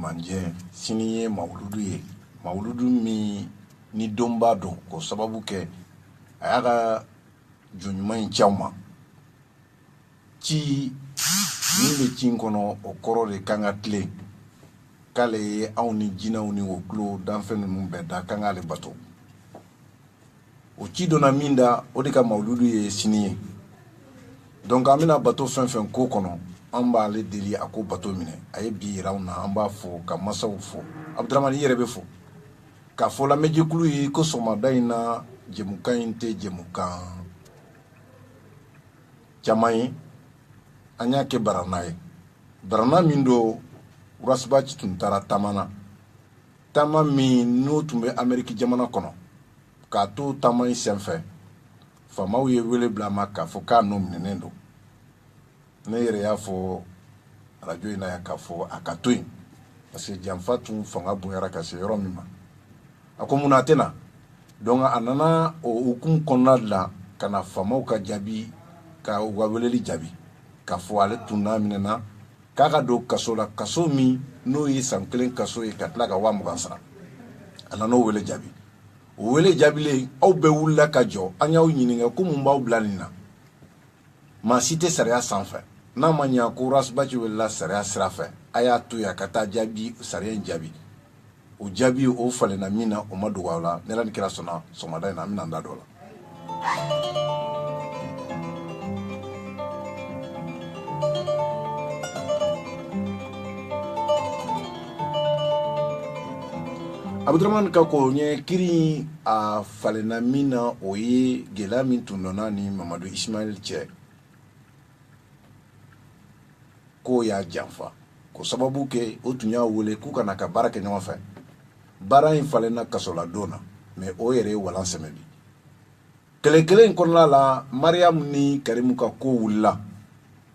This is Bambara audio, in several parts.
Jumanjɛ sini ye mawuludu ye mawuludu min ni don b'a dɔn ko sababu kɛ a y'a ka jɔn ɲuman in ci aw ma ci min bɛ ci in kɔnɔ o kɔrɔ de kan ka tilen k'ale ye anw ni jinɛw ni o tulo danfɛn ninnu bɛɛ da kan k'ale bato o ci donna min da o de ka mawuludu ye sini ye donc an bɛna bato fɛn fɛn ko kɔnɔ an b'ale deli a ko bato minɛ a ye bi yira anw na an b'a fɔ ka masaw fɔ Abudramani i yɛrɛ bɛ fɔ k'a fɔ lamɛnjɛkulu ye ko sɔgɔmada in na jɛmukan in tɛ jɛmukan caman ye an y'a kɛ barana ye barana min don Urasibaci tun taara taama na taama min n'o tun bɛ Amérique jamana kɔnɔ k'a to taama in senfɛ faamaw ye wele bila a ma k'a fɔ k'a nɔ minɛnen don ne yɛrɛ y'a fɔ radio in na yan k'a fɔ a ka to yen parce que janfa tun fanga bonyara ka se yɔrɔ min ma a ko mun a tɛ na donc a nana o hukumu kɔnɔna de la ka na faamaw ka jaabi ka u ka weleli jaabi k'a fɔ ale tun n'a minɛna k'a ka don kaso la kaso min n'o ye san 1 kaso ye ka tila ka 20,000 sara a nana o wele jaabi o wele jaabilen aw bɛɛ wulila ka jɔ an y'aw ɲininka ko mun b'aw bila nin na maa si tɛ sariya sanfɛ n'a ma ɲɛ ko Urasibaci welela sariya sira fɛ a y'a to yan ka taa jaabi sariya in jaabi o jaabi o falenna min na o ma dogo aw la ne la ni kira sɔnna sɔgɔmada in na an bɛna an da don o la. Abudramani ka ko ɲɛ kiri a falenna min na o ye gɛlɛya min tun donna ni Mamadu Ismail cɛ k'o y'a janfa ko sababu kɛ o tun y'a wele k'u kana ka baara kɛ ɲɔgɔn fɛ baara in falenna kasola don na mais o yɛrɛ ye walan sɛmɛ bi kɛlɛ kelen in kɔnɔna la Mariam ni Karimu ka ko wulila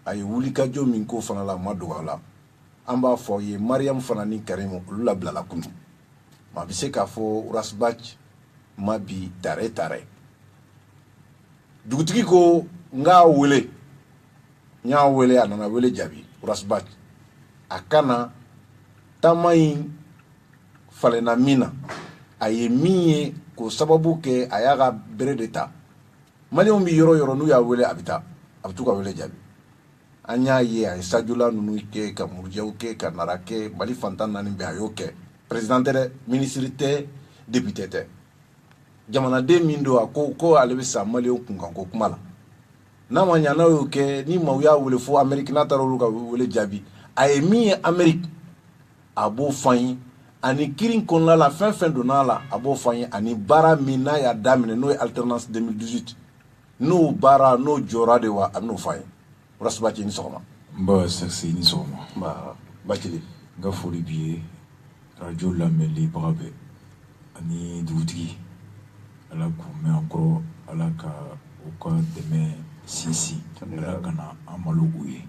a ye wulikajɔ min ko fana la ma dogo a la an b'a fɔ ye Mariam fana ni Karimu olu labilala kunun ma bɛ se k'a fɔ Urasibaci ma bi tare dugutigi ko n k'a wele n y'a wele a nana wele jaabi Urasibaci a kana taama in falenna min na a ye min ye k'o sababu kɛ a y'a ka bere de ta maliyɛnw bɛ yɔrɔ yɔrɔ n'u y'a wele a bɛ taa a bɛ t'u ka wele jaabi an y'a ye a ye sajula ninnu kɛ ka murujɛw kɛ ka nara kɛ Mali fantan 4 bɛɛ a y'o kɛ président tɛ dɛ ministre tɛ député tɛ jamanaden min don a ko ale bɛ sa maliyɛnw kunkan ko kuma la n'a ma ɲɛ n'a y'o kɛ ni maaw y'a wele fo Amérique n'a taara olu ka wele jaabi a ye min ye Amérique a b'o fɔ an ye ani kiiri kɔnɔna la fɛn fɛn donn'a la a b'o fɔ an ye ani baara min n'a y'a daminɛ n'o ye alternance 2018 n'o baara n'o jɔra de wa a bɛn'o fɔ an ye Urasibaci ni sɔgɔma. n b'a Sɛkisi ni sɔgɔma. n b'a Bacili. n ka foli b'i ye radio lamɛnlibaga bɛɛ ani dugutigi ala k'u mɛn an kɔrɔ ala ka u ka dɛmɛ sinsin ala ka na an malo u ye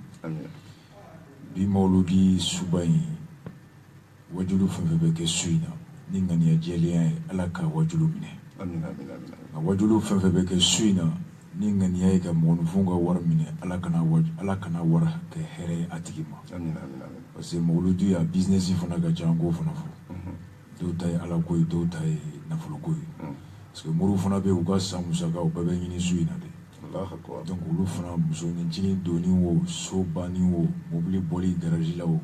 bi mawuludi suba in wajulu fɛn fɛn bɛ kɛ su in na ni ŋaniya jɛlenya ye ala ka wajulu minɛ nka wajulu fɛn fɛn bɛ kɛ su in na ni ŋaniya ye ka mɔgɔninfin ka wari minɛ ala kana wari kɛ hɛrɛ ye a tigi ma parce que mawuludi a business fana ka ca an k'o fana fɔ dɔw ta ye ala ko ye dɔw ta ye nafolo ko ye parce que moriw fana bɛ u ka san musaka o bɛɛ bɛ ɲini su in na dɛ donc olu fana musonicinin donni o so banni o mobili bɔli garaji la o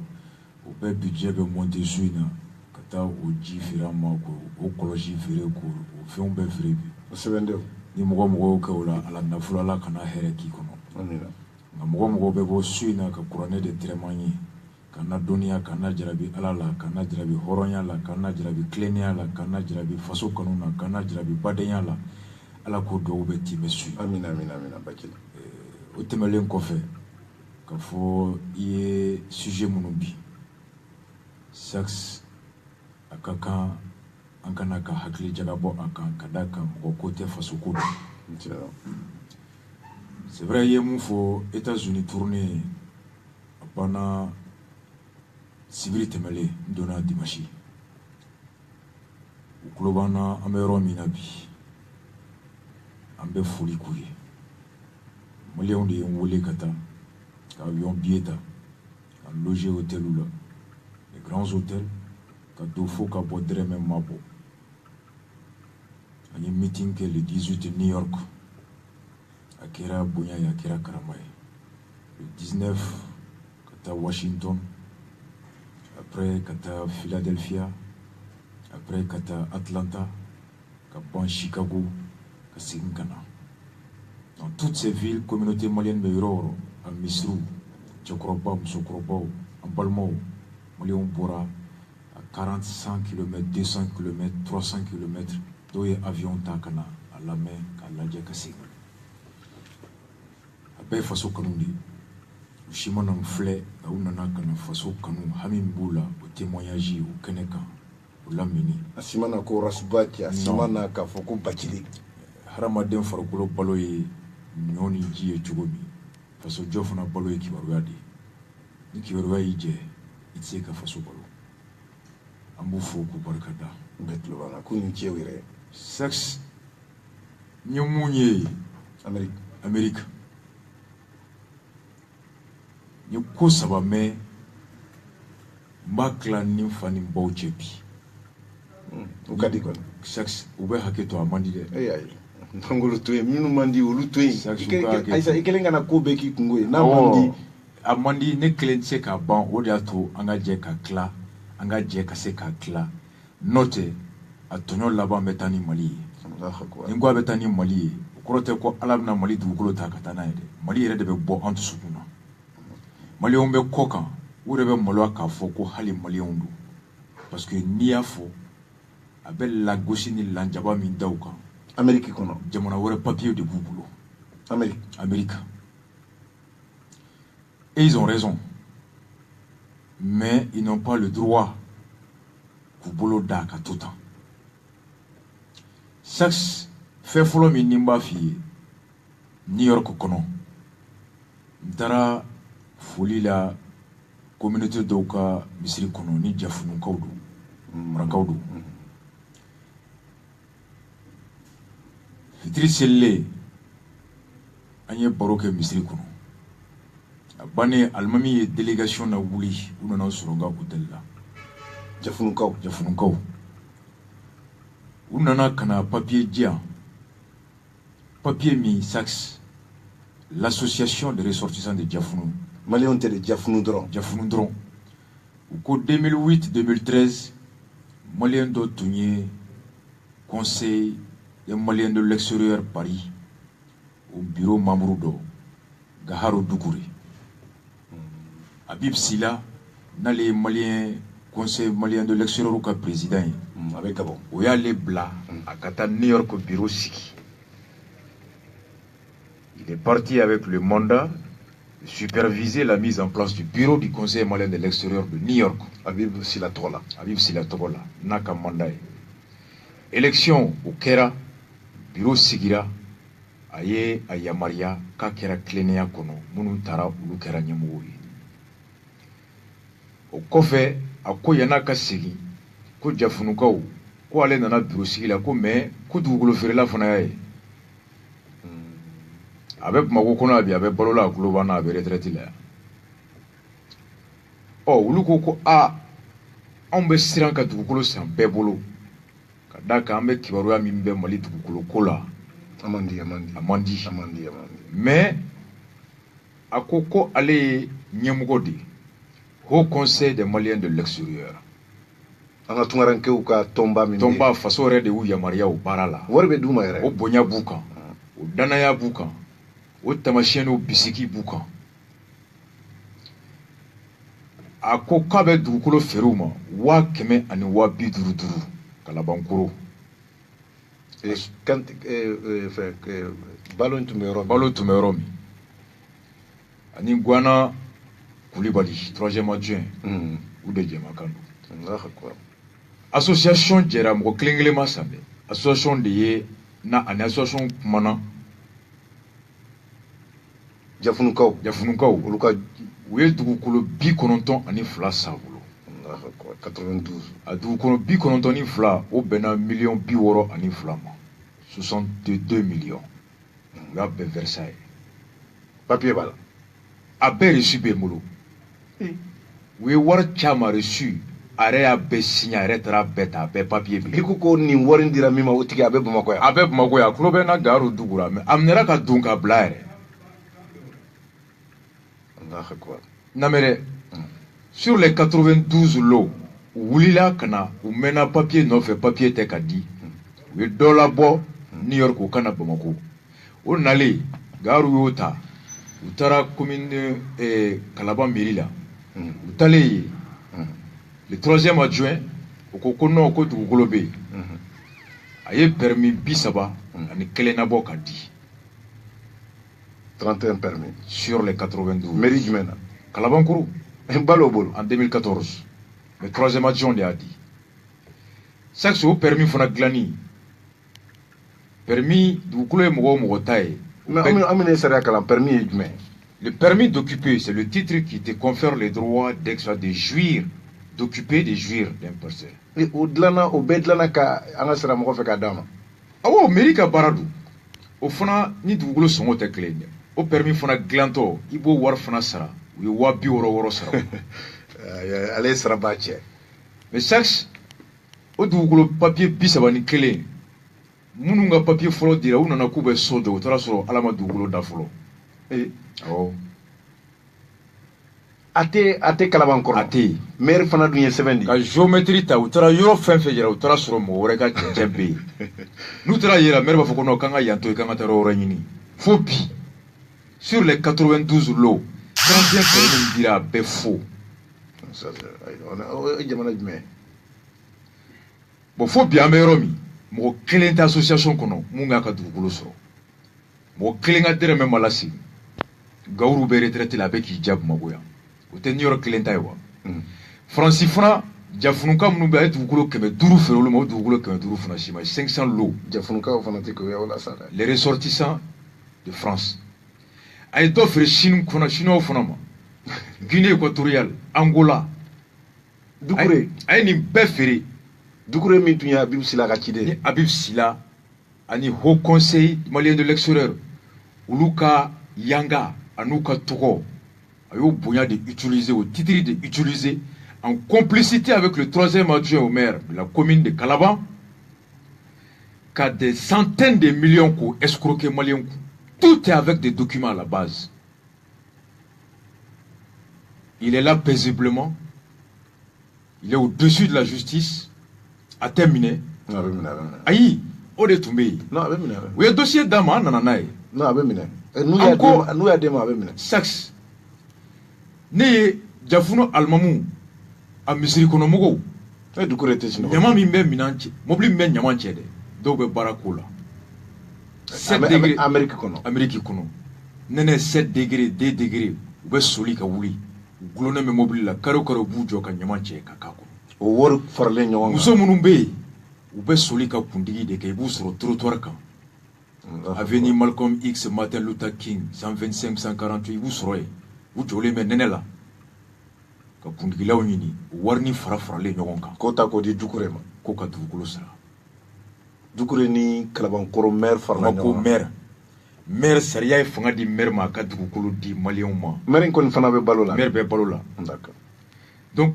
bɛɛ budget bɛ monter su in na ka taa o ji feere an ma k'o kɔlɔsi feere k'o fɛnw bɛɛ feere bi ni mɔgɔ y'o kɛ o la ala nafolo ala kana hɛrɛ k'i kɔnɔ nka mɔgɔ bɛ bɔ su in na ka kuranɛ de tɛrɛma ye ka na dɔnniya ka na jarabi ala la ka na jarabi hɔrɔnya la ka na jarabi tilennenya la ka na jarabi faso kanu na ka na jarabi badenya la ala k'o dɔw bɛ timɛ su ye amina Bacili. o tɛmɛlen kɔfɛ ka fɔ i ye sujet minnu bi sax a ka kan an kana ka hakili jagabɔ a kan ka da kan mɔgɔ ko tɛ faso ko don c'est vrai i ye mun fɔ États-Unis tournée a banna sibiri tɛmɛlen n donna dimanche u tulo b'an na an bɛ yɔrɔ min na bi an bɛ foli k'u ye maliyɛnw de ye n wele ka taa ka avion billet ta ka loger hôtel la grands hôtels ka do fo ka bɔ dɛrɛmɛ ma bɔ an ye meeting kɛ le 18 New York a kɛra bonya ye a kɛra karama ye le 19 ka taa Washington après ka taa Philadelphia après ka taa Atlanta ka ban Chicago ka segin ka na dans toutes ces villes communauté malienne bɛ yɔrɔ o yɔrɔ a misiriw cɛkɔrɔbaw musokɔrɔbaw an balimaw maliyɛnw bɔra à 40 100 km 200 km 300 km dɔw ye avion ta ka na a lamɛn k'a lajɛ ka segin a bɛɛ ye faso kanu de ye u si mana n filɛ u nana ka na faso kanu hami min b'u la o témoignage o kɛnɛ kan o lamini a si mana ko Rasubaci a si mana k'a fɔ ko Bacili hadamaden farikolo balo ye ɲɔ ni ji ye cogo min faso jɔ fana balo ye kibaruya de ye ni kibaruya y'i jɛ i tɛ se ka faso balo an b'u fo k'u barika da bɛɛ tulo b'an na k'u ni cɛw yɛrɛ sexe n ye mun ye Amérique n ye ko saba mɛn n b'a tila ni n fa ni n baw cɛ bi o ka di kɔni sexe u bɛ hakɛ to a man di dɛ ayi olu to yen minnu man di olu to yen Ayisa i kelen kana ko bɛɛ k'i kungo ye n'a man di a man di ne kelen tɛ se k'a ban o de y'a to an ka jɛ ka tila an ka jɛ ka se k'a tila n'o tɛ a tɔɲɔ laban bɛ taa ni Mali ye ni ko a bɛ taa ni Mali ye o kɔrɔ tɛ ko Ala bɛna Mali dugukolo ta ka taa n'a ye dɛ Mali yɛrɛ de bɛ bɔ an dusukun na Maliyɛnw bɛ kɔ kan u yɛrɛ bɛ maloya k'a fɔ ko hali Maliyɛnw don parce que n'i y'a fɔ a bɛ lagosi ni lanjaba min da u kan Amérique kɔnɔ jamana wɛrɛ papier de b'u bolo Amérique et ils ont raison mais ils n'ont pas le droit k'u bolo da ka to tan sexe fɛn fɔlɔ min ni n b'a f'i ye New York kɔnɔ n taara foli la communauté dɔw ka misiri kɔnɔ ni jafunukaw don marakaw don fitiri selilen an ye baro kɛ misiri kɔnɔ a bannen alimami ye délégation na wuli u nana sɔrɔ n ka hôtel la jafunukaw u nana ka na papier di yan papier min SACS l'association des ressortissants de Jafunu Maliyɛnw tɛ de Jafunu dɔrɔn u ko 2008-2013 maliyɛn dɔ tun ye conseil des Maliens de l'extérieur Paris au bureau membre dɔ Gaharo Doucouré Habib Sila n'ale ye maliyɛn conseil malien de l'extérieur ka président ye a bɛ Gabon o y'ale bila a ka taa New York bureau sigi il est parti avec le mandat de superviser la mise en place du bureau du conseil malien de l'extérieur de New York Habib Sila tɔgɔ la n'a ka mandat ye élection o kɛra bureau sigira a ye a yamaruya k'a kɛra tilennenya kɔnɔ minnu taara olu kɛra ɲɛmɔgɔw ye o kɔfɛ a ko yan'a ka segin ko jafunukaw ko ale nana bureau sigi la ko mais ko dugukolo feerela fana y'a ye a bɛ Bamako kɔnɔ bi a bɛ balola a tulo b'an na a bɛ retraite la yan olu ko anw bɛ siran ka dugukolo san bɛɛ bolo ka d'a kan an bɛ kibaruya min bɛ Mali dugukolo ko la a man di mais a ko ale ye ɲɛmɔgɔ de Haut Conseil des Maliens de l'extérieur an ka tunkarankew ka tɔnba faso yɛrɛ de y'u yamaruya o baara la wari bɛ d'u ma yɛrɛ o bonya b'u kan o danaya b'u kan o tamasiyɛn n'o bisiki b'u kan a ko k'a bɛ dugukolo feere u ma 100 ani 50 Kalabankoro balo tun bɛ yɔrɔ min ani Gwana Kulibali 3e adjoint u de jɛmakan don association jɛra mɔgɔ kelen ma san dɛ association de ye ani association kumana jafunukaw olu ka u ye dugukolo 92 san bolo 92 a dugukolo 92 o bɛnna miliyɔn 62 ma 62 millions u y'a bɛɛ Versailles papier b'a la a bɛɛ reçu bɛ n bolo u ye wari caman reçu Area Bessigne, arrêtera bête, à papier. Ikuko ni warin dira mima otiki abe Bamako. Abe Bamako ya Klobe na garu dugura, mais amnera ka dunka blaire. Namere, sur les 92 lots, Wulila kana, ou mena papier non fait papier te kadi, ou dollar bo, New York ou kana Bamako. On nale, garu yota, ou tara commune Kalaban Mirila, ou tale. Le troisième adjoint, au Kokono Kotu Golobe, a eu permis Bissaba, à Kelenabo Kadi. 31 permis. Sur les 92. Méridjmena. Kalabankourou. Balobolo. En 2014. Le troisième adjoint a dit. Ça, c'est au permis Fonaglani. Permis d'Oukoulé Mogo Mogotaï. Le permis d'occuper, c'est le titre qui te confère le droit de jouir. D'occuper, de jouir d'un parcelle. Et au-delà, au bedlana ka angasra mo fe ka dama. Awo Amerika baradu. O fana ni dugukolo songo te kelen ye. O permis fana glanto, ibo war fana sara. U ye wa bi woro sara. Ale sara ba cɛ. Mais sax o dugukolo papier bi saba ni kelen. Munun ka papier fɔlɔ dira u nana k'u bɛ so jɔ u taara sɔrɔ ala ma dugukolo da fɔlɔ. Awɔ. Ate Kalabankɔrɔ. Ate. Maire fana dun ye sɛbɛn di. Ka géométrie ta u taara yɔrɔ fɛn fɛn yira u taara sɔrɔ mɔgɔ wɛrɛ ka cɛncɛn bɛ yen. N'u taara yira maire b'a fɔ ko non k'an ka yan to yen k'an ka taa yɔrɔ wɛrɛ ɲini. Fo bi sur les 92 lots 31 permis dira a bɛɛ faux. Jamana jumɛn. Bon fo bi an bɛ yɔrɔ min mɔgɔ kelen tɛ association kɔnɔ mun k'a ka dugukolo sɔrɔ. Mɔgɔ kelen ka dɛrɛmɛ ma lasigi. Gawuru bɛ retraite la a bɛ k'i ja Bamakɔ yan. O tɛ New York kelen ta ye wa. Faransi fana jafunuka minnu bɛ a ye dugukolo 500 feere olu ma o dugukolo 500 fana si ma 500 lots. Jafunukaw fana tɛ ko wala sa dɛ. Les ressortissants de France. A ye dɔ feere Chinois fana ma. Guinée équatoriale, Angola. Dukure. A ye nin bɛɛ feere. Dukure min tun ye Habib Sila ka ciden. Ni Habib Sila ani Haut Conseil malien de l'extérieur olu ka yanga an'u ka tɔgɔ a y'o bonya de utiliser au titre de utiliser en complicité avec le troisième adjoint au maire de la commune de Kalaban qu'à des centaines de millions qu'on escroqué maliens. Tout est avec des documents à la base. Il est là paisiblement. Il est au-dessus de la justice. A terminé. Aïe, on est tombé. Non, oui, le dossier d'Ama, nananaï. Non, nous y a des mots. Sax. Ne Jafuno Almamou a Misiri Konomogo. Du coup, était sinon. Yama mi mbe minanche. Mobli mbe nyamanche de. Dobe barakola. 7 degrés. Amérique kono. Nene 7 degrés, 2 degrés. Ube soli ka wuli. Glone me mobli la karo bujo ka nyamanche kakako. O wor farle nyonga. Muso munumbe. Ube soli ka kundigi de ke ibu soro trottoir kan. Avenue Malcolm X, Martin Luther King, 125, 148, vous serez. Vous jouez mais nenela. Ka kundigila nyini, warni fara le nyonga. Kota ko di dukure ma. Ko ka dugukolo sara. Dukure ni Kalabankɔrɔ maire farla nyonga. Ko maire. Maire sariya e fanga di maire ma ka dugukolo di malien ma. Maire ko fana be balo la. Maire be balo la. D'accord. Donc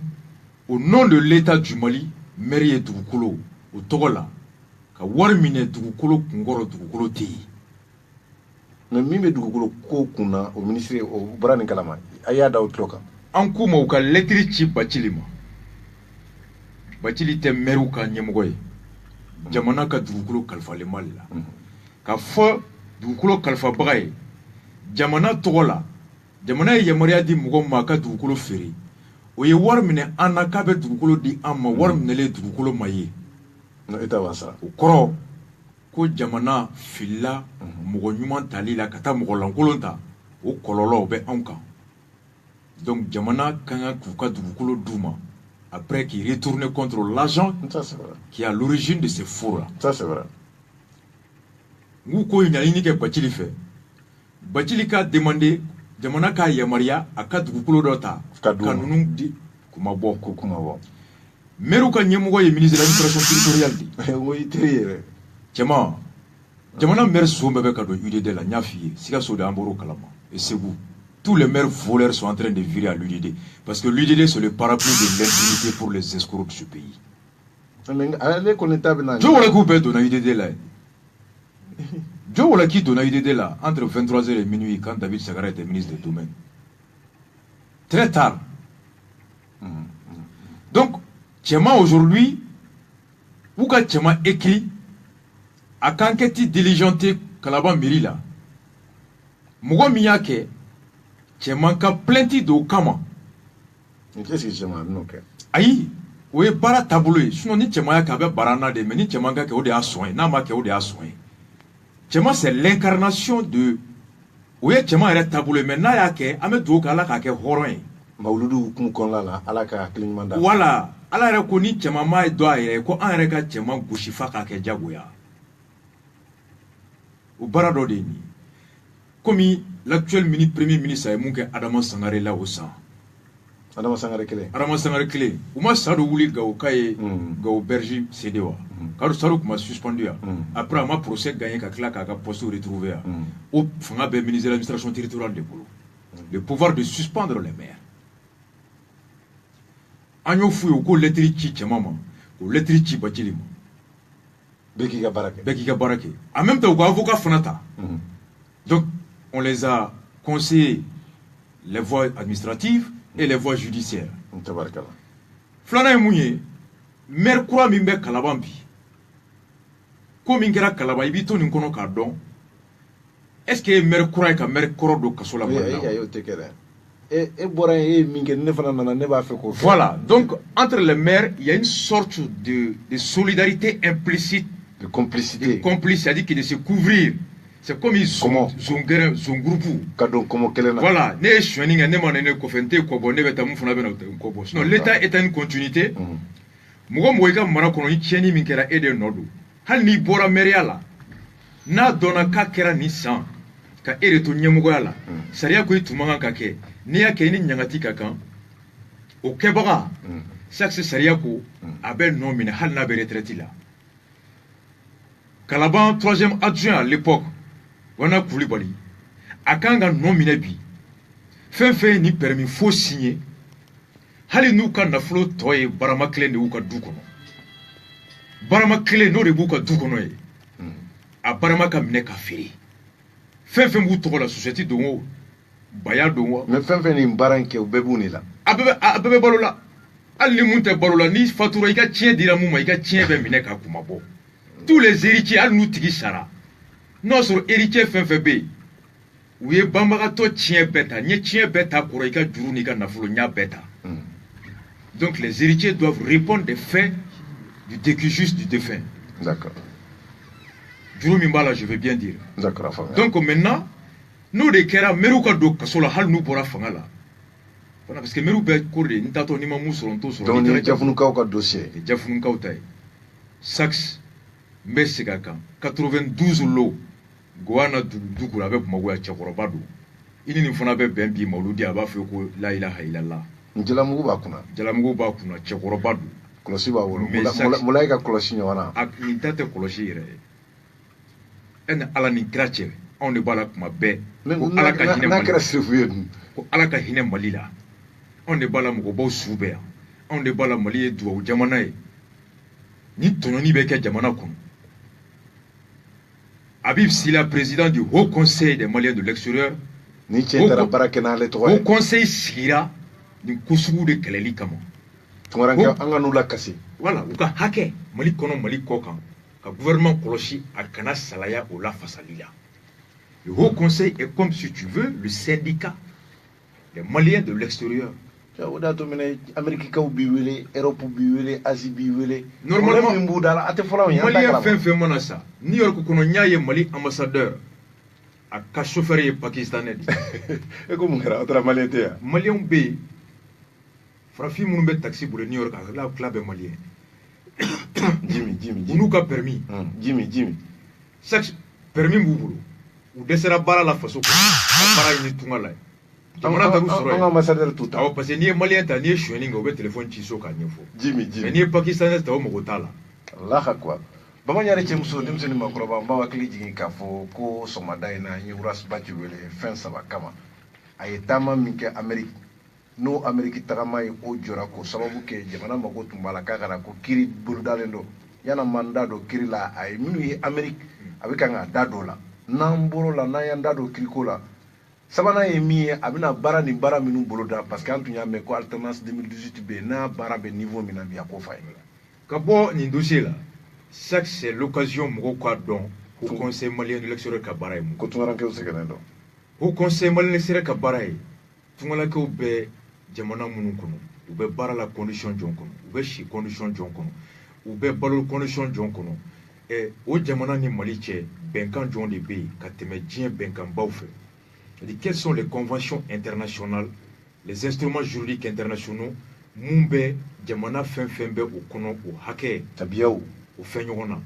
au nom de l'État du Mali, maire ye dugukolo au Togola. Ka wari mine dugukolo kungoro dugukolo te. Mais min be dugukolo ko kunna au ministère au Brani Kalama. Aya da utloka. An kuma u ka lettre ci Bacili ma. Bacili tɛ maire ka ɲɛmɔgɔ ye. Jamana ka dugukolo kalifalen Mali la. Ka fɔ dugukolo kalifabaga ye. Jamana tɔgɔ la. Jamana ye yamaruya di mɔgɔ ma ka dugukolo feere. O ye wari minɛ an na k'a bɛ dugukolo di an ma wari minɛlen dugukolo ma ye. Eta wasa. O kɔrɔ ko jamana filila mɔgɔ ɲuman tali la ka taa mɔgɔ lankolon ta o kɔlɔlɔ bɛ anw kan. Donc jamana kan ka k'u ka dugukolo d'u ma après qu'il retourne contre l'argent qui est à l'origine de ces faux là. Ça c'est vrai. Ngu ko ɲaɲini kɛ Bacili fɛ. Bacili ka demandé jamana ka yamaruya a ka dugukolo dɔ ta ka ninnu di kuma bɔ. Maire ka ɲɛmɔgɔ ye ministre de l'administration territoriale di. O yi teri yɛrɛ. Jamana maire so bɛɛ bɛ ka don UDD la n y'a f'i ye Sikaso de an bɔr'o kalama et Segu. tous les maires voleurs sont en train de virer à l'UDD. Parce que l'UDD, c'est le parapluie de l'impunité pour les escrocs de ce pays. Je vois qui peut donner l'UDD là. Je vois qui donne l'UDD là, entre 23h et minuit, quand David Sagara était ministre des Domaines. Très tard. Donc, Tchema aujourd'hui, ou quand Tchema écrit, à quand qu'est-il diligenté Kalaba Miri là, Mouga Miyake, Tchema ka plenty de Kama. Qu'est-ce que Tchema non que? Aïe, ou est bara taboulé, sinon ni Tchema ya kabe barana de, mais ni Tchema ka ode a soin, nama ke ode a soin. Tchema c'est l'incarnation de, ou est Tchema est taboulé, mais na ya ke, ame do kala ka ke horon. Mauludu kumkonla la, alaka klignmanda. Voilà, ala rekoni Tchema ma e doa ere, ko an reka Tchema gushifa ka ke jagoya. Ou bara do de ni. Comme l'actuel premier ministre est Adama Sangare là au sang. Adama Sangare clé. Adama Sangare clé. Ou moi ça doit gao kaye gao berger CDO. Car ça doit suspendu. Après ma procès gagné qu'à claque à poste retrouvé. Au fanga be ministre de l'administration territoriale de Bolo. Le pouvoir de suspendre les maires. Agno fouille au lettre chi maman. Au lettre chi batilimo. Beki Gabarake. Beki Gabarake. En même temps, au avocat Fanata. Donc, on les a conseillé les voies administratives et les voies judiciaires. Flana Mouye, Merkura Mimbe Kalabambi. Comme Ingera Kalabaïbi, ton incono cardon. Est-ce que Merkura est un Merkura de Kasola? Voilà, donc entre les maires, il y a une sorte de solidarité implicite. De complicité. De complicité, c'est-à-dire qu'ils de se couvrir. C'est comme ils sont groupe. Voilà, sinon l'État est une continuité. Moi, je suis hal ni bora meriala na dona ka kera ni san ka ere to nyemugoyala sariya ko itumanga ka ke ni yake ni nyangati ka kan o kebaga chaque sariya ko abel nomine hal na be retraite là Kalaban 3e adjoint à l'époque wana Koulibaly akanga nominé bi fait ni permis faut signer hali nu ka na flo toy barama clé de uka du kono barama clé no de buka du kono e a barama ka mine ka firi fait bu to la société dongo baya dongo mais fait ni baranke o bebuni la abebe balola ali munte balola ni fatura ika tien dira mu ma ika tien be mine ka kuma bo tous les héritiers al nu tigi sara notre héritier fait be oui bambaga to tien beta ni tien beta koro ika juru ni ka nafulo nya beta. Donc les héritiers doivent répondre des faits du décujus du défunt. D'accord. Jurumimbala, je veux bien dire. D'accord. Donc maintenant, nous de Kera, Meruka do Kasola Hal nous pour Fangala. Parce que Meru Bet Kurde, Nitato Nima Moussoronto sur donc il y a un dossier. Il y a un dossier. Sax, Messigaka, 92 lots, Goana Dukura avec Magoua Chakorabado. Il n'y a pas de Bembi Mauludi Abafoko, La ilaha illallah. Jalamugu bakuna. Jalamugu bakuna, Chakorabado. Kolosi ba wolo. Mulaika kolosi nyawana. Ak intate kolosi yere. En ala ni grache, on ne bala kuma be. Ko ala ka hine na kra sifuyen. Ko ala ka hine malila. On ne bala mo bo sube. On ne bala mali duwa jamana e. Ni tononi be ke jamana kun. Habib Sila, président du Haut Conseil des Maliens de l'extérieur. Ni chetara barakena le toy. Haut Conseil Sira ni kusugu de keleli kama. Tungaranka anga nula kasi. Voilà, uka hake mali kono mali kokan. Ka gouvernement koloshi akana salaya ou la fasalila. Le Haut Conseil est comme si tu veux le syndicat des Maliens de l'extérieur. Amérique ka biwele, Europe biwele, Asie biwele. Normalement, Malien fait monasa. New York kono nyaye Mali ambassadeur. A ka chauffeur pakistanais. Et comment era otra malete? Malien B. Frafi mun be taxi pour New York là club malien. Jimmy. Nous ka permis. Jimmy. Chaque permis mbubulu. Ou desera bara la faso ko. Bara ni tungala. Jamana ta rusoro. On ambassadeur tout temps. Parce que ni malien ta ni shweni ngo be téléphone ci so ka nyefo. Jimmy. Mais ni pakistanais ta o mo tala. Allah akbar. Bama nyare chemso nimseni makroba mbawa kliji kafo ko somadai na nyuras bachi wele fin saba kama. a ye taama min kɛ Amérique n'o Amérique tagama ye o jɔra ko sababu kɛ jamana mago tun b'a la k'a kana ko kiri bolodalen don yana man da don kiri la a ye minnu ye Amérique a bɛ kan ka da don la n'an bɔr'o la n'an y'an da don kiriko la sabanan ye min ye a bɛna baara ni baara minnu boloda parce que an tun y'a mɛn ko alternance 2018 bɛ yen n'a baara bɛ niveau min na bi a k'o f'a ye. Ka bɔ nin dossier la chaque c'est l'occasion mɔgɔw k'a dɔn Haut Conseil malien de l'extérieur ka baara ye mun. Ko tungarankew sɛgɛnnen dɔn. Haut Conseil malien de l'extérieur ka baara ye tungalakɛw bɛ jamana minnu kɔnɔ u bɛ baara la condition jɔn kɔnɔ u bɛ si condition jɔn kɔnɔ u bɛ balo condition jɔn kɔnɔ o jamana ni Mali cɛ bɛnkan jɔn de bɛ yen ka tɛmɛ diɲɛ bɛnkanbaw fɛ. Quelles sont les conventions internationales, les instruments juridiques internationaux mun bɛ jamana fɛn fɛn bɛ o kɔnɔ o hakɛ tabiyaw o fɛn ɲɔgɔn na.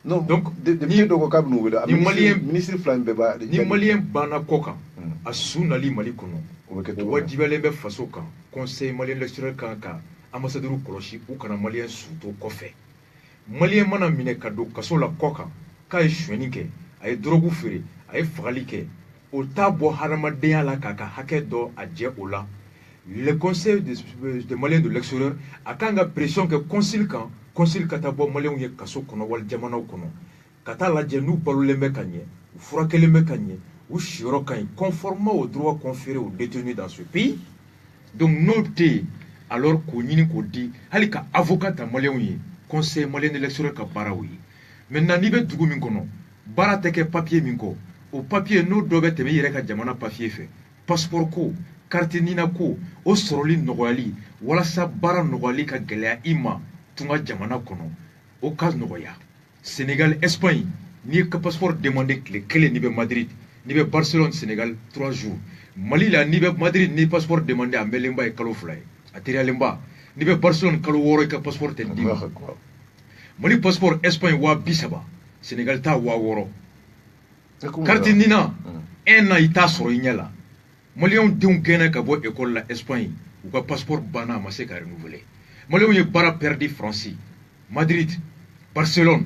Non, donc depuis dɔgɔ k'a bɛ n'u wele ministre fila in bɛɛ b'a. Ni malien banna kɔ kan a su nali Mali kɔnɔ o wajibiyalen bɛ faso kan conseil malien de l'extérieur kan ka ambassadeur kɔlɔsi u kana malien su to kɔfɛ. Malien mana minɛ ka don kaso la kɔ kan k'a ye sonyɛni kɛ a ye drogue feere a ye fagali kɛ o t'a bɔ hadamadenya la k'a ka hakɛ dɔ a jɛ o la. Le conseil des Maliens de l'extérieur a kan ka pression kɛ consul kan consul ka taa bɔ maliens ye kaso kɔnɔ wali jamanaw kɔnɔ ka taa lajɛ n'u balolen bɛ ka ɲɛ u furakɛlen bɛ ka ɲɛ u siyɔrɔ ka ɲi conformément aux droits conférés aux détenus dans ce pays. Donc n'o tɛ yen alors k'o ɲini k'o di hali ka avocat ta maliens ye conseil malien de l'extérieur ka baaraw ye. Maintenant n'i bɛ dugu min kɔnɔ baara tɛ kɛ papier min kɔ o papier n'o dɔ bɛ tɛmɛ i yɛrɛ ka jamana papier fɛ passeport ko carte nina ko o sɔrɔli nɔgɔyali walasa baara nɔgɔyali ka gɛlɛya i ma tunga jamana kɔnɔ o ka nɔgɔya. Sénégal Espagne n'i ye ka passeport demandé tile kelen n'i bɛ Madrid n'i bɛ Barcelone Sénégal 3 jours Mali la n'i bɛ Madrid n'i passeport demandé a mɛnlenba ye kalo 2 ye a teriyalenba n'i bɛ Barcelone kalo 6 i ka passeport tɛ d'i ma. Mali passeport Espagne 30,000 Sénégal ta 6,000 carte nina un an i t'a sɔrɔ i ɲɛ la. Maliens denw gɛnna ka bɔ école la Espagne u ka passeport banna a ma se ka renouveler. Maliens ye baara perdu France Madrid Barcelone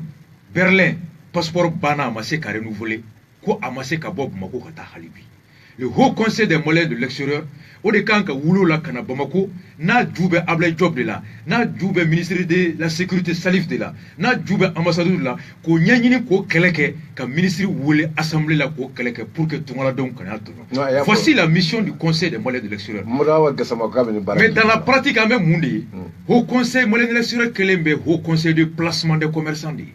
Berlin passeport banna a ma se ka renouveler ko a ma se ka bɔ Bamako ka taa hali bi. Le Haut Conseil des Maliens de l'extérieur o de kan ka wuli la kana Bamako n'a ju bɛ Ablaye Diop de la n'a ju bɛ ministre de la sécurité Salif de la n'a ju bɛ ambassadeur de la k'o ɲɛɲini k'o kɛlɛ kɛ ka ministre wele assemblée la k'o kɛlɛ kɛ pour que tungaladenw kana tɔɲɔ. Voici la mission du Conseil des Maliens de l'extérieur. Mais dans la pratique an bɛ mun de ye Haut Conseil malien de l'extérieur kɛlen bɛ Haut Conseil de placement des commerçants de ye.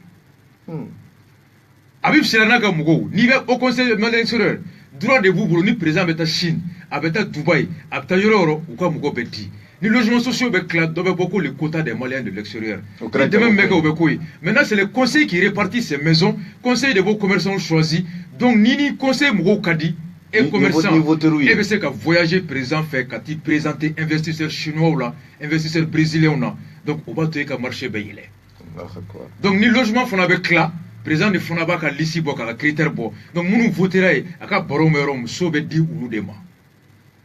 Habib Sila n'a ka mɔgɔw n'i bɛ Haut Conseil malien de l'extérieur droit de b'u bolo ni président bɛ taa Chine a bɛ taa Dubaï a bɛ taa yɔrɔ yɔrɔ u ka mɔgɔ bɛ di ni logements sociaux bɛ tila dɔ bɛ bɔ ko les quotas des Maliens de l'extérieur ni dɛmɛ min bɛ kɛ o bɛ k'o ye. Maintenant c'est le conseil qui répartit ces maisons conseil de vos commerçants choisis donc ni conseil mɔgɔw ka di et commerçant e bɛ se ka voyager président fɛ ka t'i présenter investisseurs chinois la investisseurs brésiliens na donc o b'a to e ka marché bɛ yɛlɛ. Donc ni logement fana bɛ tila président de fana b'a ka liste bɔ k'a ka critère bɔ donc minnu votera ye a ka baro bɛ yɔrɔ min so bɛ di olu de ma.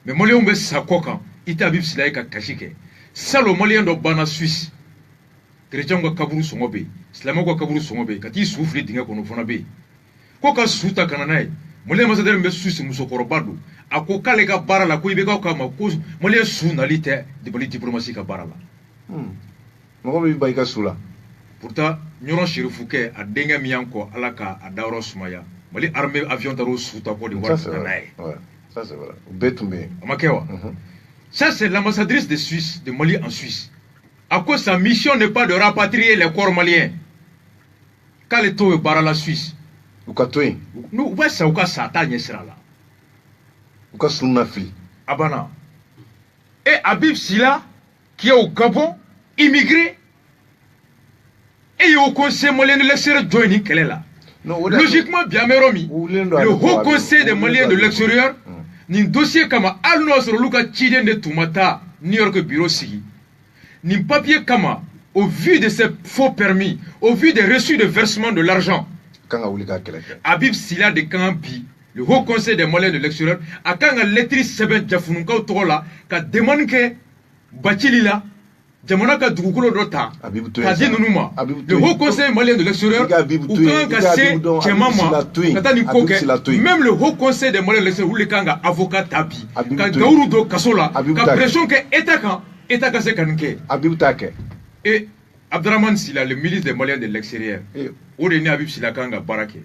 Mais Maliens bɛ sa kɔ kan i t'a Habib Sila ye ka kasi kɛ salon Malien dɔ banna Suisse chrétien ka kaburu sɔngɔ bɛ yen silamɛw ka kaburu sɔngɔ bɛ yen ka t'i su fili dingɛ kɔnɔ o fana bɛ yen ko ka su ta ka na n'a ye Malien ambassadeur min bɛ Suisse musokɔrɔba don a ko k'ale ka baara la ko i bɛ k'aw k'a ma ko Malien su nali tɛ Mali diplomatie ka baara la. Mɔgɔ b'i ba i ka su la. Pourtant ɲɔrɔ serifukɛ a denkɛ min y'an kɔ ala ka a dayɔrɔ sumaya Mali armée avion taara o su ta kɔ de wari ka n'a ye. Ça c'est vrai. Bɛɛ tun bɛ yen. A ma kɛ wa. Ça c'est l'ambassadrice de Suisse de Mali en Suisse. À cause sa mission n'est pas de rapatrier les corps maliens. K'ale to ye baara la Suisse. U ka to yen. U bɛ sa u ka sa t'a ɲɛ sira la. U ka sun na fili. A banna. Et Habib Sila qui est au Gabon immigré et au Conseil malien de l'extérieur joint ni kɛlɛ la. Logiquement bien Romi le Haut Conseil des Maliens de l'extérieur nin dossier kama hali n'o sɔrɔ olu ka ciden de tun ma taa New York bureau sigi nin papier kama au vu de ces faux permis au vu des reçus de versement de l'argent Habib Sila de kan bi le Haut Conseil des Maliens de l'extérieur a kan ka lettre sɛbɛn jafunukaw tɔgɔ la ka demande kɛ Bathily la jamana ka dugukolo dɔ ta k'a di ninnu ma le haut conseil malien de l'extérieur u kan ka se cɛman ma ka taa nin ko kɛ même le haut conseil des maliens de l'extérieur olu de kan ka avocat ta bi ka gawuru don kaso la ka pression kɛ état kan état ka se ka nin kɛ Habib t'a kɛ et Abdraman Sila le ministre des maliens de l'extérieur o de ni Habib Sila kan ka baara kɛ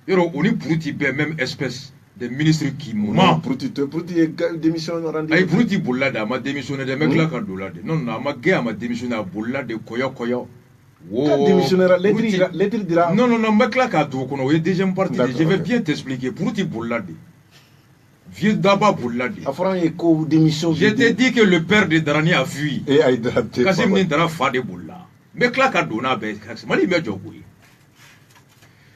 yɔrɔ o ni Puruti bɛɛ même espèce des ministres qui ment. Puruti démission rendu. Ayi Puruti bolila de a ma démissionné de mec là ka don la de non non a ma gay a ma démissionné a bolila de koyo. Ka démissionnera lettre dira. Non mec là ka don kono o ye deuxième partie je vais bien t'expliquer Puruti bolila de. Vieux d'abord bolila de. A fɔra ye ko démission. Je t'ai dit que le père de Darani a fui. Et ayi Darani. Kasim ni Dara fa de bolila. Mec là ka don na be Mali me jogo.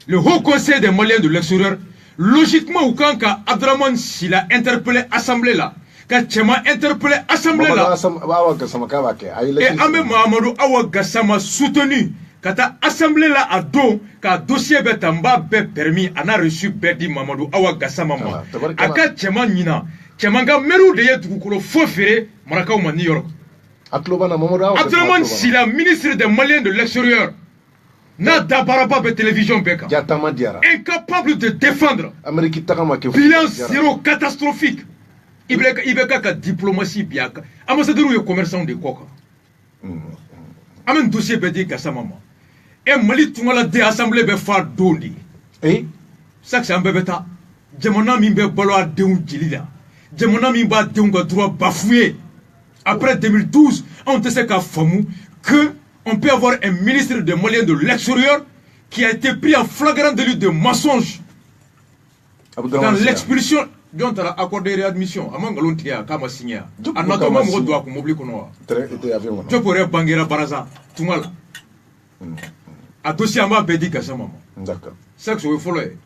Le haut conseil des Maliens de l'extérieur logiquement ou quand Abdraman Sila interpellé assemblée là quand Tchema interpellé assemblée là et Ahmed Mahamadou Awa Gassama soutenu quand assemblée là a do quand dossier betamba be permis on a reçu Bedi Mahamadou Awa Gassama aka Tchema Nina Tchema ga meru de yetukolo fo fere maraka au New York Abdraman Sila ministre des Maliens de l'extérieur n'a d'apparemment pas télévision beka. Incapable de défendre. Bilan zéro catastrophique. Ibeka ka diplomatie biaka. Ambassadeur ou commerçant de coca. Amen dossier bedi kasa mama. Et Mali tungala de assemblée be fa dondi. Ça c'est un bébéta. Jamana min be balo a deun jilida. Jamana min ba deun ga droit bafoué. Après 2012, on te sait qu'à Famou que on peut avoir un ministre des Maliens de l'extérieur qui a été pris en flagrant délit de mensonge dans l'expulsion dont elle a accordé réadmission. Among l'ontia, comme signé. En attendant, on doit m'oublier qu'on a. Je pourrais banguer Baraza, tout mal. A dossier à ma bédi qu'à sa maman. D'accord. C'est que je veux follower.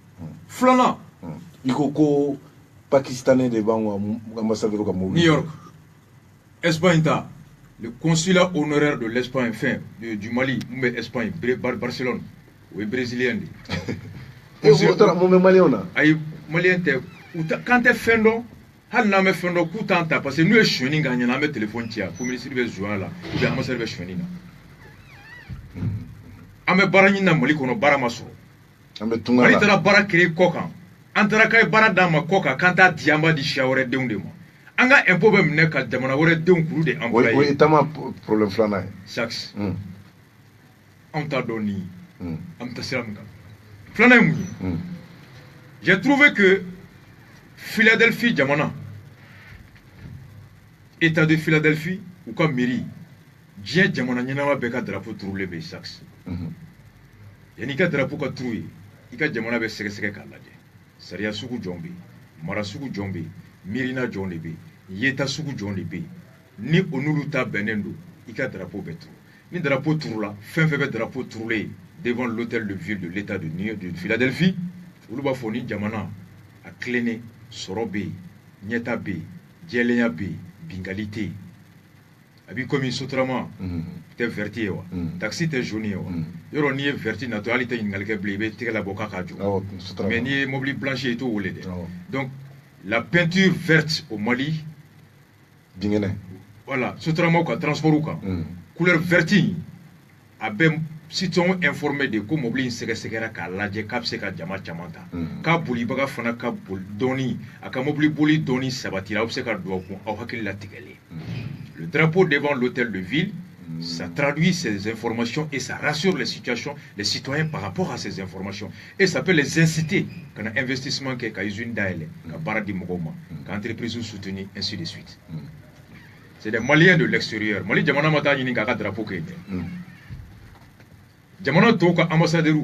Flana. Il faut que Pakistanais devant l'ambassadeur comme New York. Espagne. Le consulat honoraire de l'Espagne, enfin, du Mali, mais Espagne, Barcelone, ou brésilien. Et vous êtes malien? Aïe, malien, quand tu es fendo, hal na me fendo, coutanta, parce que nous, je suis gagné, na me téléphone, tia, pour me servir jouer là, ou bien à me servir chenina. Ame baranina Mali kono baramaso. Ame tunga. Mali tara bara créer coca. Antara kay bara dama coca, quand ta diamba di chiaore de undemo. Anga un peu même ka jamana wore de kuru de employé. Oui, tama problème flana. Sax. On t'a donné. On t'a servi. Flana mu. J'ai trouvé que Philadelphie jamana État de Philadelphie ou comme mairie Dien jamana nyama beka drapeau troulé be sax. Yani ka drapeau ka troué. Ika jamana be seke kala de. Sariya suku jombe, mara suku jombe. Mirina John B. Yeta Sugu John B. Ni onuluta benendo, ika drapeau betou. Ni drapeau troula, fin fait drapeau troulé devant l'hôtel de ville de l'État de New York, de Philadelphie. Uluba Foni, Jamana, a Klené, Sorobe, Nieta B, Djelenya B, Bingalité. Abi comme sotrama, t'es verti, taxi t'es jaune, yoro ni verti naturalité in galke blébé, t'es la boca kajo. Mais ni mobili blanchi et tout, donc, la peinture verte au Mali, voilà, ce travail qu'a transport couleur verte, a bien citoyen informé de comment mobile sekera ka laje kapse ka jama chamanta ka buli baga fana ka bul doni aka mobile buli doni sabatira obse ka do ko au hakil la tigale. Le drapeau devant l'hôtel de ville, ça traduit ces informations et ça rassure les citoyens par rapport à ces informations. Et ça peut les inciter quand un investissement qui est une daile, quand Baradi Mogoma, quand entreprise soutenue, ainsi de suite. C'est des Maliens de l'extérieur. Mali Jamana Mata Yini Kaka drapeau Kenya. Jamana Toka ambassadeur,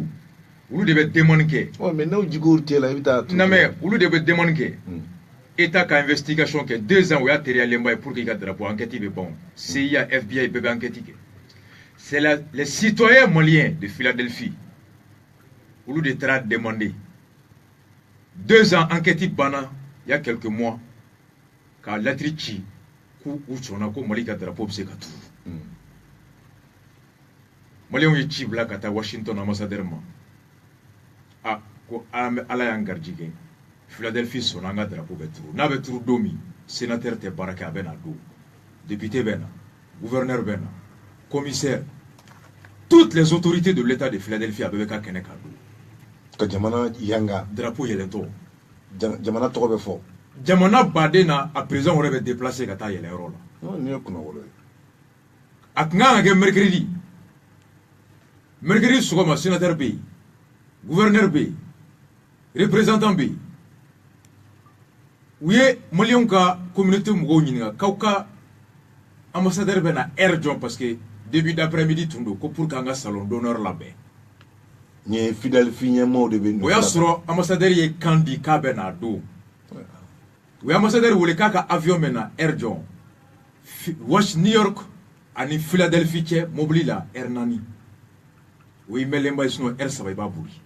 vous devez demander. Oui, mais non, du coup, tu es là, non, mais vous devez demander. État qui investigation que 2 ans où il y a terre pour qu'il y ait drapeau enquête bon CIA FBI peut enquêter c'est les citoyens maliens de Philadelphie au lieu de demander 2 ans enquête bana il y a quelques mois quand l'atrici ou son ako Mali ka drapeau c'est ka tout Maliens yi ci black à Washington ambassadeur ma ah ko ala yangarjige Philadelphie son anga drapeau betru na betru domi sénateur te baraka bena do député bena gouverneur bena commissaire, toutes les autorités de l'État de Philadelphie avaient qu'à Keneka. Ka jamana yanga. Drapeau Yelento. Jamana tobe fo. Jamana Badena, à présent, on aurait déplacé Kata Yelero. Non, n'y a qu'un rôle. Akna mercredi. Mercredi, c'est sénateur B, gouverneur B, représentant B. Oui, Malion ka communauté Mougoninga, Kauka, ambassadeur Ben à Erjon, parce que début d'après-midi, Tundo, pour qu'un salon d'honneur là-bas. Ni fidèle fini mot de Ben. Oui, ambassadeur est Kandi Kabena do. Oui, ambassadeur ou le kaka avion mena Erjon, New York, ani Philadelphie, Moblila, Hernani. Oui, mais les maïsons, elles ne pas bouger.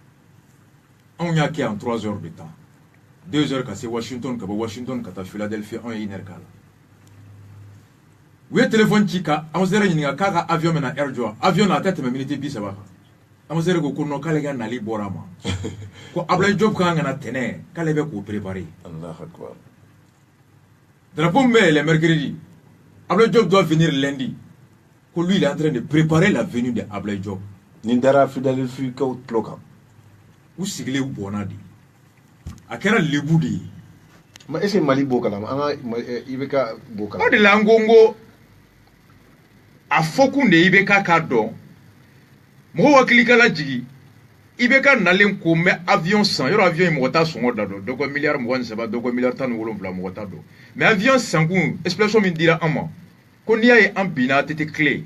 On y a qui en 3 heures de temps. 2 heures, c'est Washington, Washington, Philadelphie, on y a une heure. Oui, téléphone Chika, on se dit qu'il avion mena Erjo, avion la tête, mais minute bis, ça va. On se dit qu'on n'a qu'à les gars n'allez borama. Quand Ablaï Job quand on a tenu, qu'à les becs préparer. Allah Akbar. Drapeau mais le mercredi. Ablaï Job doit venir lundi. Que lui, il est en train de préparer la venue de Ablaï Job. Nindara Philadelphie kaut ploka. Où sigle ou bonadi. A kera lebudi. Mais est-ce que Mali bokala? Ibeka bokala. O de langongo. A fokunde Ibeka kado. Mo wakilika la jigi. Ibeka nalen ko me avion 100. Yoro avion imota songo dado. Doko milliard mo seba doko milliard tan wolonvla mo do. Mais avion 100 explosion min dira ama. Ko niya e ambina tete clé.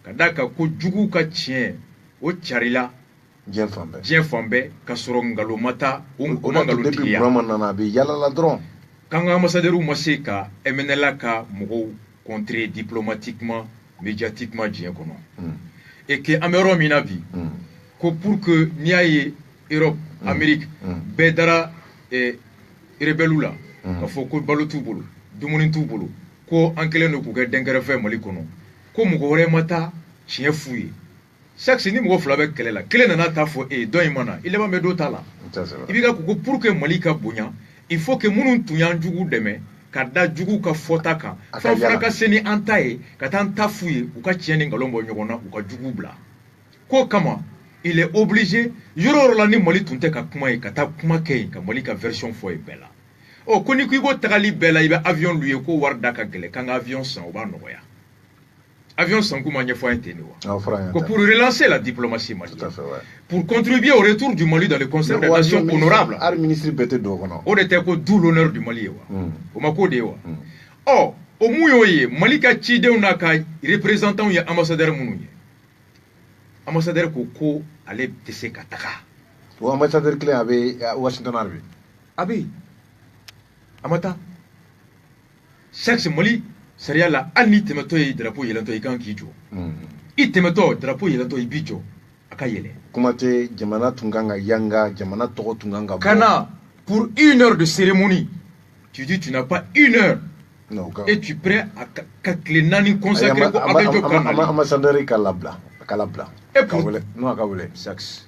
Kadaka ko jugu ka tien o charila Dieng Fambe ka soro ngalo mata o ngalo depuis vraiment nana be yala la dron kanga ambassadeur ou maseka emenela ka mogo contrer diplomatiquement médiatiquement Dieng kono et que amero minavi ko pour que niaye Europe Amérique bedara rebelula ka fo ko balotu bolo dumuni tu bolo ko ankele no ko ga dengere fe mali kono ko mogo re mata Chien fouillé. Chaque sini mo fla avec kele la. Kele nana ta fo e do imana. Il va me do tala. Ibiga ko pour que Malika bonya, il faut que munun tunyan jugu deme ka da jugu ka fota kan. Fa fara ka seni antaye ka tan ta fouillé ou ka chien ngalombo nyogona ou ka jugu bla. Ko kama il est obligé yoro la ni Mali tunte ka kuma e ka ta kuma ke ka Malika version fo e bela. O koni ku go tagali bela ibe avion lui ko warda ka gele kan avion san o ba noya. Avion Sangouma pour relancer la diplomatie malienne, pour contribuer au retour du Mali dans le concert des nations honorables. On était d'où l'honneur du Mali. Oh, au Mouyoye, Malika Chide Unaka, représentant et ambassadeur Mounouye. Ambassadeur Koko allait tester Kataka. Ou ambassadeur clé à Washington Arby. Abi, Amata. Chaque Mali. Seria la ani temeto yi drapeau yelanto yi kan kijo. I temeto drapeau yelanto yi bijo akayele. Kumate jamana tunganga yanga, jamana toko tunganga. Kana pour 1 heure de cérémonie. Tu dis tu n'as pas 1 heure. Non, et tu es prêt à kakle nani consacrer ko abejo kanali. Ambassadeur kalabla. Et pour non akawule. Sax.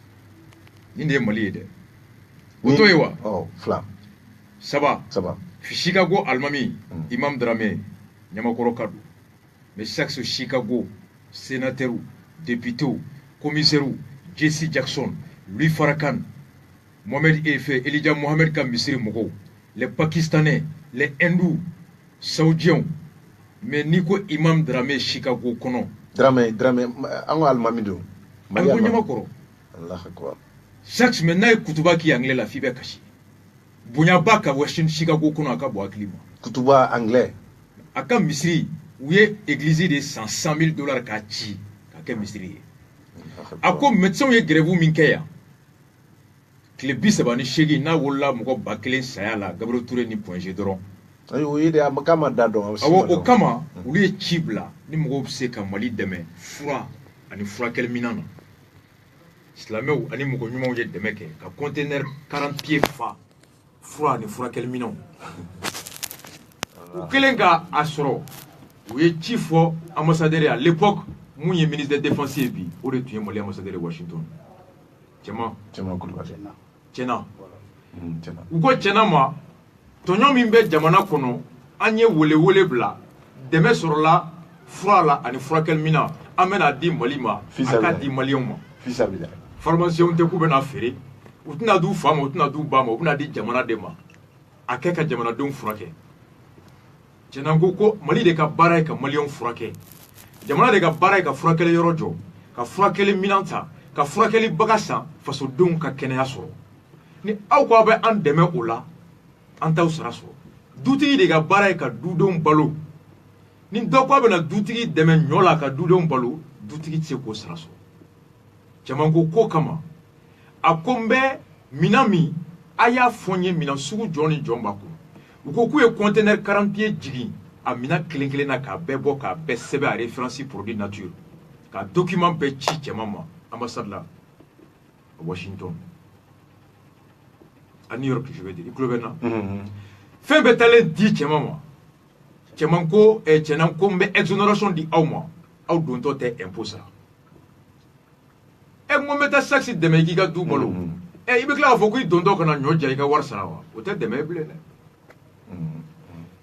Ninde Mali de. Otoyewa. Oh, flam. Ça va. Chicago Almami, Imam Dramé. Nyamakoro Kadou. Mais chaque Chicago, sénateur, député, commissaire, Jesse Jackson, Louis Farrakhan, Mohamed Efe, Elijah Mohamed Kambisiri Mogo, les Pakistanais, les Hindous, Saoudiens, mais Nico Imam Dramé Chicago Kono. Dramé, Ango Almamido. Ango Nyamakoro. Allah Akbar. Chaque semaine, Kutuba qui anglais la fibre kashi. Bunyabaka Washington Chicago Kono Akabo Aklima. Kutuba anglais. Aka Misri, où est église de $100 000 kachi, aka Misri. Ako médecin est grève minkeya. Klebi sabani shegi na wola moko bakelen sayala Gabriel Touré ni point G dron. Ayo yede amakama dado. Awo okama uli e chibla ni moko se ka Mali deme fura ani fura kel minana. Islameu ani moko nyuma uje deme ke ka conteneur 40 pieds fa fura ani fura kel minana. Kelenga asro ou est chief ambassadeur à l'époque mon ministre de la défense bi au retour mon ambassadeur de Washington Tchema Tchena ou ko Tchena ma tonyo mimbe jamana kono anye wole bla deme sur la froid la ani froid kel mina amena di Mali ma aka di Malion ma formation te ku bena fere utna du fama utna du bama utna di jamana de ma akeka jamana don furake cenango ko Mali de ka bara ka Malion furake jamana de ka bara ka furakele yorojo ka furakele minanta ka furakele bagasa faso don ka kenya so ni aw ko be an deme ola an taw sara so dutigi de ka bara ka dudon balo ni do ko be na dutigi deme nyola ka dudon balo dutigi tse ko sara so jamango ko kama akombe minami aya fonye mina sugu joni jomba ko uko ku e conteneur 40 pieds jigi a mina kelenkele na ka bebo ka be sebe a référence produit nature ka document be chi chemama ambassade là à Washington à New York je veux dire iklobena fait betale di chemama chemanko e chenanko mbe exonération di awma aw don to te impôt ça e mo meta saxi de me giga du bolo e ibe kla fo ko don do kana nyoja iga war sarawa o te de me blene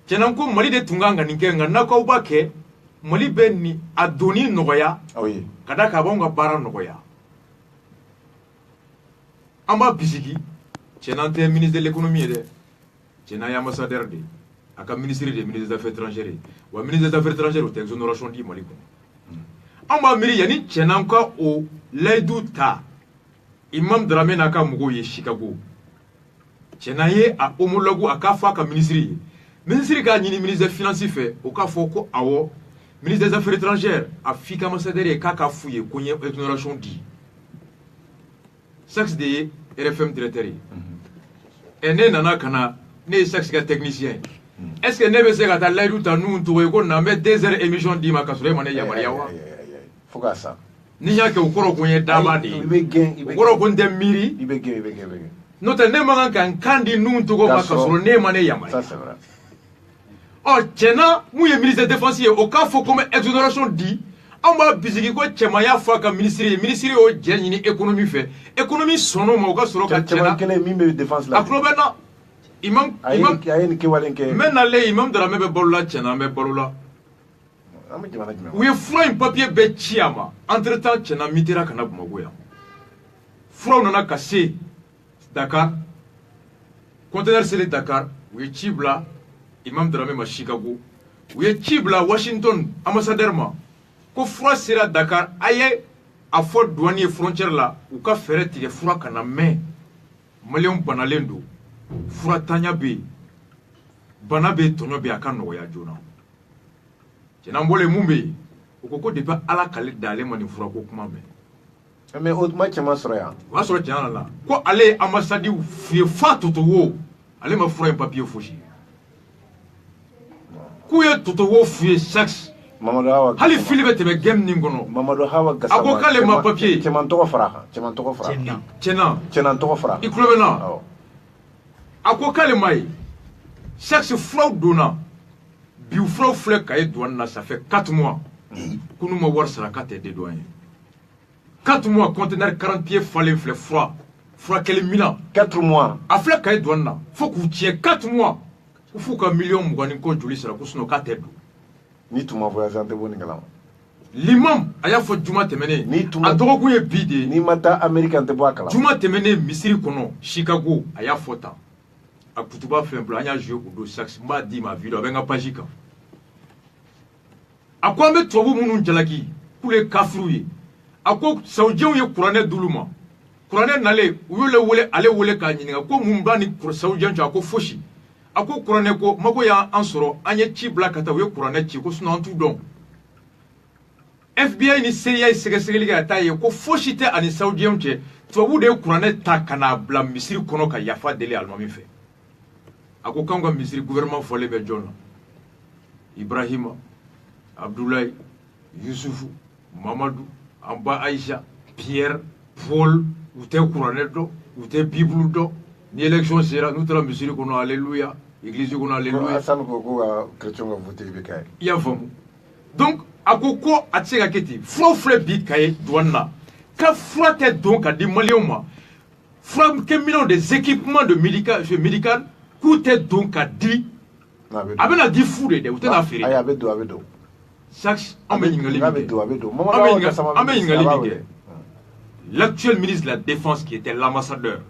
chenanko Mali de tunganga ninkenga nako ubake Mali benni adoni nogoya oui kada ka bonga bara nogoya amba bisiki chenante ministre de l'économie de chenaya ambassadeur de aka ministre des affaires étrangères wa ministre des affaires étrangères o exonération di Mali ko amba miri yani chenanka o laidu ta imam Dramé naka mugo ye Chicago chenaye a homologue aka fa ka ministre ka nyini ministre des finances fait o ka foko awo ministre des affaires étrangères a fika ambassadeur e kaka fuye konye exonération di sexe de RFM directeur et ne nana kana ne sexe ka technicien est-ce que ne be se ka ta laidu ta nu to ko na me 2 heures émission di ma kasure mane ya maria wa foka sa ni ya ke ukoro konye dama di ukoro ko ndem miri ibege no te ne manga kan kandi nu to ko ma kasure ne mane ya maria ça c'est vrai oh tchena mouye ministre de défense au cas faut comme exonération dit on va bisiki ko tchema ya fa ka ministre o djeni ni économie fait économie sono mo ka soro ka tchena kele mimbe défense là aklobena imam ayen ke walenke mena le imam de la mebe bolola tchena me bolola oui fro un papier be chiama entre temps tchena mitira kana bumagoya fro nona cassé Dakar conteneur c'est Dakar oui chibla imam Dramé ma Chicago ou ye Chibla Washington ambassadeur ma ko fura sera Dakar aye a fo douanier frontière là ou ka fere tige fura kana me malion banalendo fura tanya be banabe tonyo be aka no ya jona jena mbole mumbe ukoko de pa ala kale dale mani fura ko kuma me mais autrement chama soroya wa soro jana la ko ale ambassade fie fatu to wo ale ma fura un papier foshi kuye toto wo fuye sax Mamadou Hawa hali filibe tebe gem ningono Mamadou Hawa gasama ako kale ma papier ceman toko fara cenan toko fara iklobena ako kale mai sax fraud dona bi fraud flek kay douane ça fait 4 mois kunu ma war sarakate de douane 4 mois conteneur 40 pieds fallait flek froid quel milan 4 mois a flek kay douane na faut que tu 4 mois ufuka million mugani ko juli sara kusuno ka tedu ni tuma voyage ante boni ngala l'imam aya fo juma temene a dogo ku ye bide ni mata american te boakala juma temene misiri kono Chicago aya fota a kutuba femblo anya jeu ko do sax ma di ma video benga pajika akwa me tobu munu jalaki kule kafruye akko saudien ye qur'ane duluma qur'ane nale uyole wole ale wole ka nyinga ko mumbani saudien ko foshi ako kuranɛ ko mago ya an sɔrɔ an ye ci bila ka taa u ye kuranɛ ci ko sinon an t'u dɔn FBI ni CIA sɛgɛsɛgɛli kɛ ka taa ye ko fosi tɛ ani saudiyɛnw cɛ tubabu de ye kuranɛ ta ka n'a bila misiri kɔnɔ ka yafa deli alimami fɛ a ko k'anw ka misiri gouvernement fɔlen bɛ jɔn na Ibrahima Abdoulaye Yusufu Mamadou an ba Aïcha Pierre Paul u tɛ kuranɛ dɔn u tɛ Bible dɔn ni élection sera nous taara misiri kɔnɔ alléluia église kɔnɔ alléluia Hassan ko ko chrétien ka voter be kay ya famu donc ako ko a tɛ se ka kɛ ten fura filɛ bi kaye douane na ka fura tɛ don ka di maliyɛnw ma fura kɛ minɛnw des équipements de médical k'u tɛ don ka di a bɛna di fu de dɛ u tɛna feere ayi a bɛ don L'actuel ministre de la Défense qui était l'ambassadeur,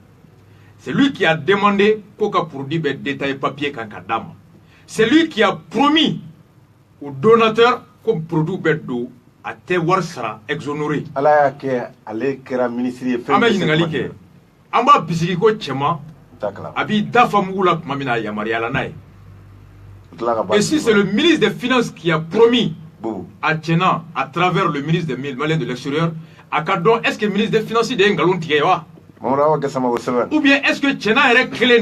c'est lui qui a demandé qu'au produit détaillé papier Kankadam. C'est lui qui a promis aux donateurs comme produit d'eau à Tewar sera exonéré. Allah allait créer ministre. Amba Bisigiko Chema, Abi Dafamoula Mamina Yamariala Nae. Et si c'est le ministre des Finances qui a promis à Tchena, à travers le ministre des Maliens de l'extérieur, à Kadon, est-ce que le ministre des Finances est un galon Tiewa? Ou bien est-ce que Tchena est créé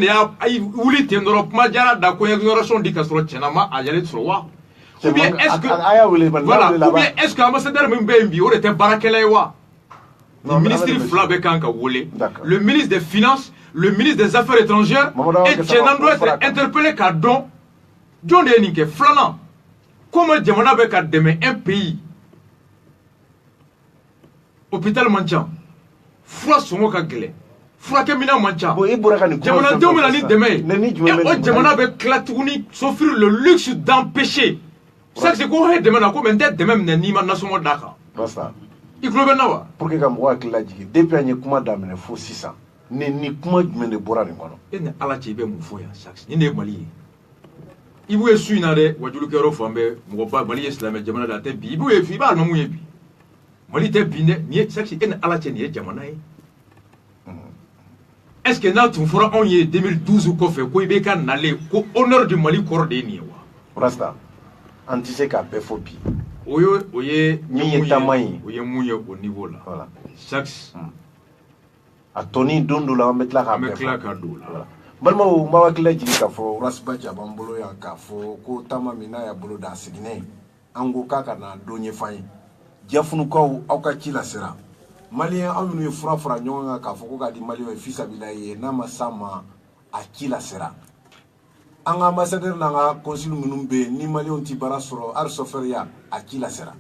ou l'Itendorop Majara da Koyagnoration di Castro Tchenama à Yalet Sowa? Ou bien est-ce que. Voilà, ou bien est-ce que l'ambassadeur Mbembi aurait été Barakelewa? Le ministre Flabekanka Wole, le ministre des Finances, le ministre des Affaires étrangères, et Tchenan doit être interpellé car don, John Denike, Flanan. Comment Djamana Beka demain un pays, hôpital Manchan, Froid Somoka Gele, Froid Kemina Manchan, Djamana Domelani demain, et Djamana Beka s'offrir le luxe d'empêcher. Ça c'est quoi demain, comme un tête de même Nima Nasomo Daka. Pour que moi qui l'a dit, depuis un kuma d'amener faux 600, ni kuma de boire les monos. Et ne ala tibe mon foya, sax, ni ne mali. Il vous est su nade, Wadulu Kero Fambe, Moba, Mali Islam, Jamana da Tebi, il vous est fiba, non mouyebi. Mali Tebine, ni sax, et ala tiene Jamanae. Est-ce que là, tu feras en 2012 ou qu'on fait, quoi, il can n'aller qu'au honneur du Mali coordonné. Rasta, anticipé qu'à Péfopi. Oye, mouillé au niveau là. Voilà. Chaque. A Tony Dondola, mettre la rame. Balma ou Mawakila Jikafo, Rasbaja Bambolo ya Kafo, Ko Tama Mina ya Bolo da Signe, Ango Kaka na Donye Fai, Jafunuka ou Aukachila Sera. Malien Amunu Frafra Nyonga Kafoko di Malio et Fils Abilaye, Nama Sama, Akila Sera. An ambassadeur nanga consul munumbe ni malion tibara soro ar soferia akila sera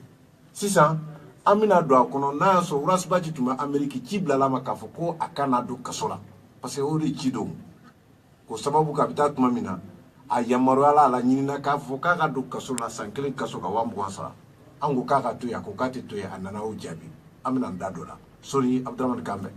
sisan amina do akono na so rasbaji tuma ameriki kibla lama kafoko akana do kasola parce que ori kido ko sababu kapita tuma mina ayamaro ala la nyina kafoko ka do kasola sankele kasoka wambu wasa ango kaka to ya ko kate to ya anana o jabi amina ndadola sori Abdurrahman Kambe.